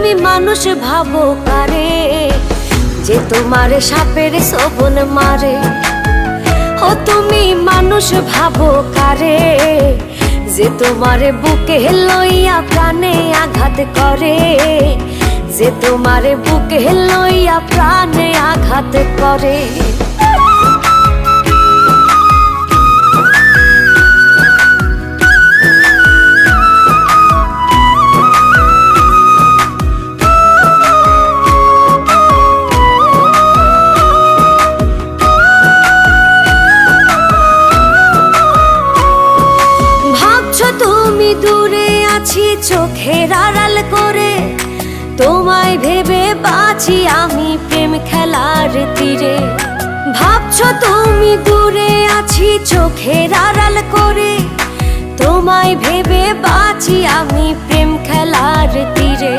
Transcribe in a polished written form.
তুমি মানুষ ভাবো কারে, যে তোমারে সাপের শোভন মারে। ও তুমি মানুষ ভাবো কারে, যে তোমারে বুকে লইয়া প্রাণে আঘাত করে, যে তোমারে বুকে লইয়া প্রাণে আঘাত করে। তুমি দূরে আছি চোখের আড়াল করে, তোমায় ভেবে বাঁচি আমি প্রেম খেলার তীরে। ভাবছো তুমি দূরে আছি চোখের আড়াল করে, তোমায় ভেবে বাঁচি আমি প্রেম খেলার তীরে।